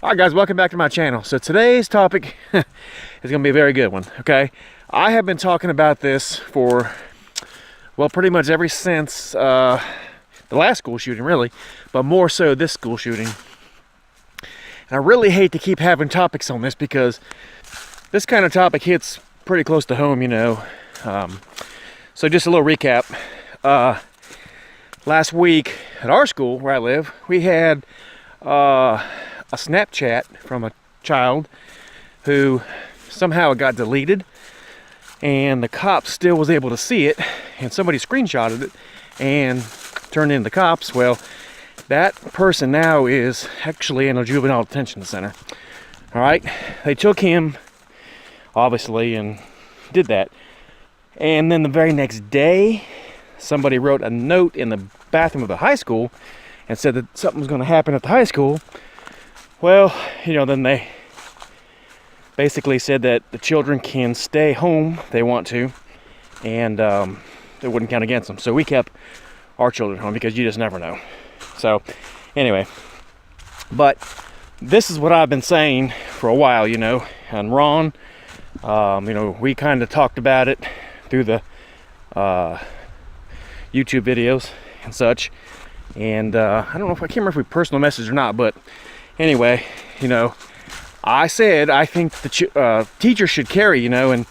Alright guys, welcome back to my channel. So today's topic is going to be a very good one, okay? I have been talking about this for, well, pretty much ever since the last school shooting, really, but more so this school shooting. And I really hate to keep having topics on this because this kind of topic hits pretty close to home, you know. So just a little recap. Last week at our school where I live, we had a Snapchat from a child who somehow it got deleted, and the cops still was able to see it, and somebody screenshotted it and turned in the cops. Well, that person now is actually in a juvenile detention center. All right, they took him, obviously, and did that. And then the very next day, somebody wrote a note in the bathroom of the high school and said that something was going to happen at the high school. Well, you know, then they basically said that the children can stay home if they want to, and it wouldn't count against them. So we kept our children home because you just never know. So anyway, but this is what I've been saying for a while, you know. And Ron, you know, we kind of talked about it through the YouTube videos and such. And I don't know if I can't remember if we personal message or not, but anyway, you know, I said I think the teachers should carry, you know, and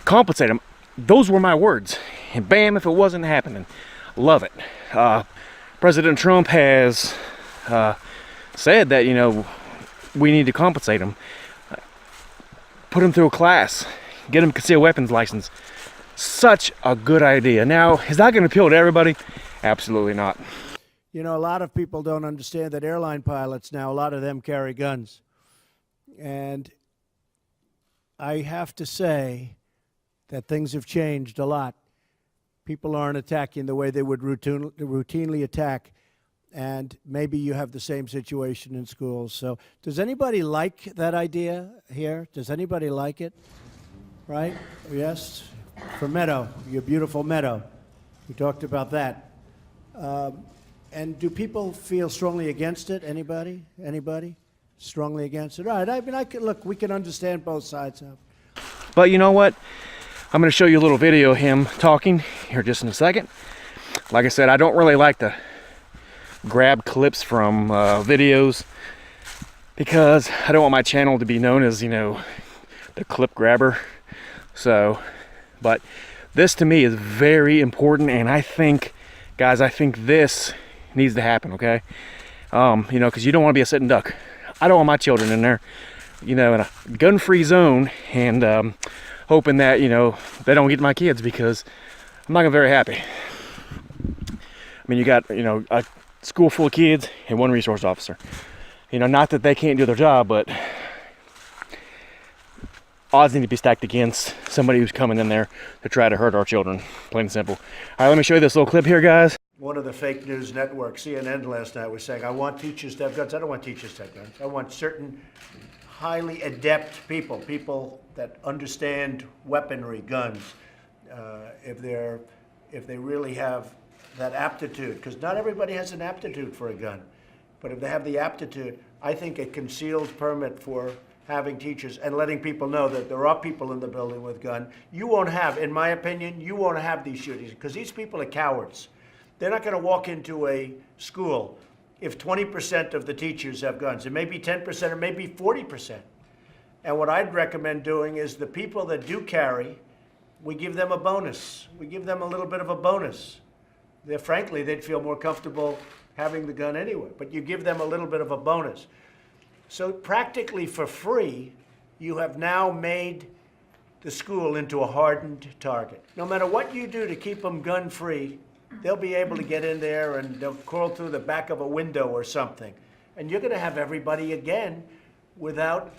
compensate them. Those were my words. And bam, if it wasn't happening. Love it. President Trump has said that, you know, we need to compensate them. Put them through a class. Get them a concealed weapons license. Such a good idea. Now, is that going to appeal to everybody? Absolutely not. You know, a lot of people don't understand that airline pilots now, a lot of them carry guns. And I have to say that things have changed a lot. People aren't attacking the way they would routinely attack. And maybe you have the same situation in schools. So does anybody like that idea here? Does anybody like it? Right? Yes? For Meadow, your beautiful Meadow. We talked about that. And do people feel strongly against it? Anybody? Anybody? Strongly against it? All right. I mean, look, we can understand both sides of it. But you know what? I'm going to show you a little video of him talking here just in a second. Like I said, I don't really like to grab clips from videos because I don't want my channel to be known as, you know, the clip grabber. So, but this to me is very important, and I think, guys, I think this needs to happen, okay? You know, because you don't want to be a sitting duck. I don't want my children in there, you know, in a gun-free zone, and hoping that, you know, they don't get my kids, because I'm not gonna be very happy. I mean, you got, you know, a school full of kids and one resource officer. You know, not that they can't do their job, but odds need to be stacked against somebody who's coming in there to try to hurt our children, plain and simple. All right, let me show you this little clip here, guys. One of the fake news networks, CNN last night, was saying, I want teachers to have guns. I don't want teachers to have guns. I want certain highly adept people, people that understand weaponry, guns, if they really have that aptitude, because not everybody has an aptitude for a gun, but if they have the aptitude, I think a concealed permit for having teachers and letting people know that there are people in the building with gun. You won't have, in my opinion, you won't have these shootings, because these people are cowards. They're not going to walk into a school if 20% of the teachers have guns. It may be 10% or maybe 40%. And what I'd recommend doing is the people that do carry, we give them a bonus. We give them a little bit of a bonus. Frankly, they'd feel more comfortable having the gun anyway, but you give them a little bit of a bonus. So practically for free, you have now made the school into a hardened target. No matter what you do to keep them gun-free, they'll be able to get in there and they'll crawl through the back of a window or something. And you're going to have everybody again without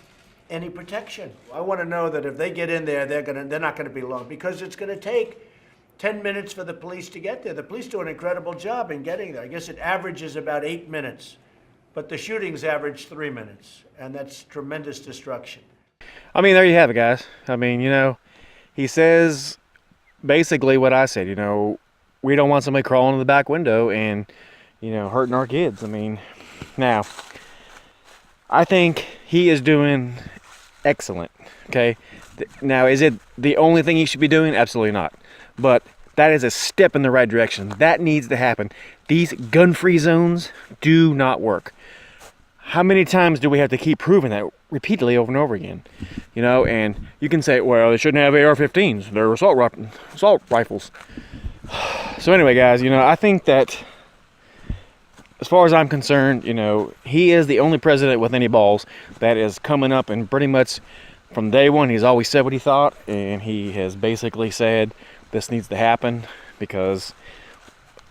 any protection. I want to know that if they get in there, they're not going to be long, because it's going to take 10 minutes for the police to get there. The police do an incredible job in getting there. I guess it averages about 8 minutes, but the shootings average 3 minutes, and that's tremendous destruction. I mean, there you have it, guys. I mean, you know, he says basically what I said, you know, we don't want somebody crawling in the back window and, you know, hurting our kids. I mean, now, I think he is doing excellent, okay? Now, is it the only thing he should be doing? Absolutely not. But that is a step in the right direction. That needs to happen. These gun-free zones do not work. How many times do we have to keep proving that repeatedly over and over again? You know, and you can say, well, they shouldn't have AR-15s. They're assault rifles. So anyway, guys, you know, I think that as far as I'm concerned, you know, he is the only president with any balls that is coming up, and pretty much from day one, he's always said what he thought, and he has basically said this needs to happen because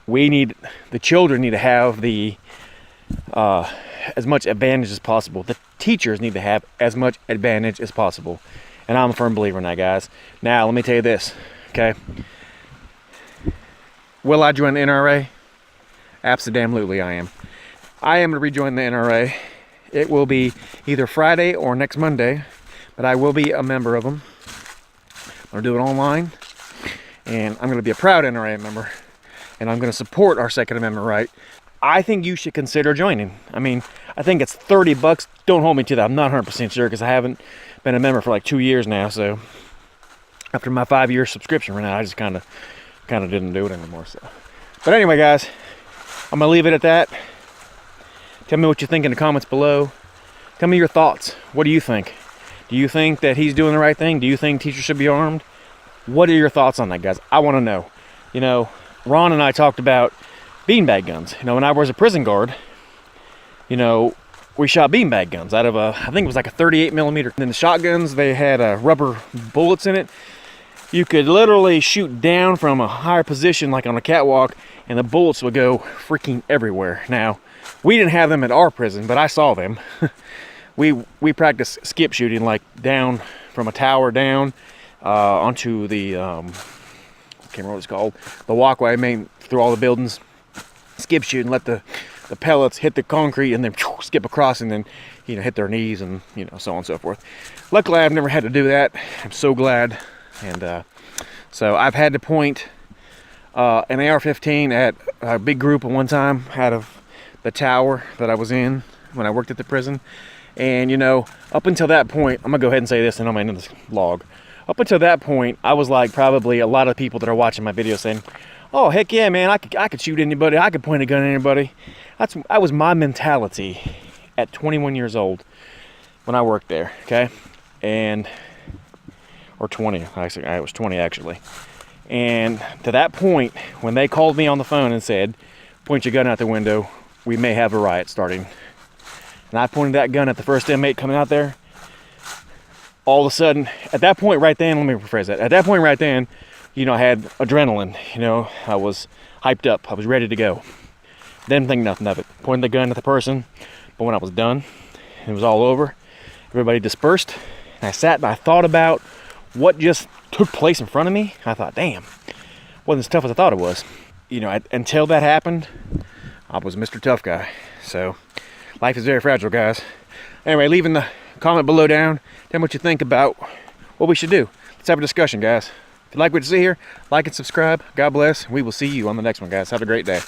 the children need to have the as much advantage as possible. The teachers need to have as much advantage as possible, and I'm a firm believer in that, guys. Now, let me tell you this, okay? Will I join the NRA? Absolutely, I am. I am going to rejoin the NRA. It will be either Friday or next Monday, but I will be a member of them. I'm going to do it online, and I'm going to be a proud NRA member, and I'm going to support our Second Amendment right. I think you should consider joining. I mean, I think it's $30. Don't hold me to that. I'm not 100% sure because I haven't been a member for like 2 years now. So after my 5-year subscription ran out, I just kind of didn't do it anymore. So, but anyway, guys, I'm gonna leave it at that. Tell me what you think in the comments below. Tell me your thoughts. What do you think? Do you think that he's doing the right thing? Do you think teachers should be armed? What are your thoughts on that, guys? I want to know. You know, Ron and I talked about beanbag guns. You know, when I was a prison guard, you know, we shot beanbag guns out of I think it was like a 38 millimeter. And then the shotguns, they had rubber bullets in it. You could literally shoot down from a higher position, like on a catwalk, and the bullets would go freaking everywhere. Now, we didn't have them at our prison, but I saw them. we practiced skip shooting, like down from a tower down onto the I can't remember what it's called, the walkway main through all the buildings. Skip shooting, let the pellets hit the concrete and then skip across and then, you know, hit their knees and, you know, so on and so forth. Luckily, I've never had to do that. I'm so glad. And so I've had to point an AR-15 at a big group at one time out of the tower that I was in when I worked at the prison. And, you know, up until that point, I'm going to go ahead and say this and I'm going to end this vlog. Up until that point, I was like probably a lot of people that are watching my video saying, oh, heck yeah, man, I could shoot anybody. I could point a gun at anybody. That was my mentality at 21 years old when I worked there, okay? Or 20, actually, I was 20 actually. And to that point, when they called me on the phone and said, point your gun out the window, we may have a riot starting. And I pointed that gun at the first inmate coming out there. All of a sudden, at that point right then, let me rephrase that. At that point right then, you know, I had adrenaline, you know, I was hyped up, I was ready to go. Didn't think nothing of it. Pointed the gun at the person, but when I was done, it was all over, everybody dispersed, and I sat and I thought about what just took place in front of me. I thought, damn, wasn't as tough as I thought it was. You know, until that happened, I was Mr. Tough Guy. So, life is very fragile, guys. Anyway, leave in the comment below down, tell me what you think about what we should do. Let's have a discussion, guys. If you like what you see here, like and subscribe. God bless. We will see you on the next one, guys. Have a great day.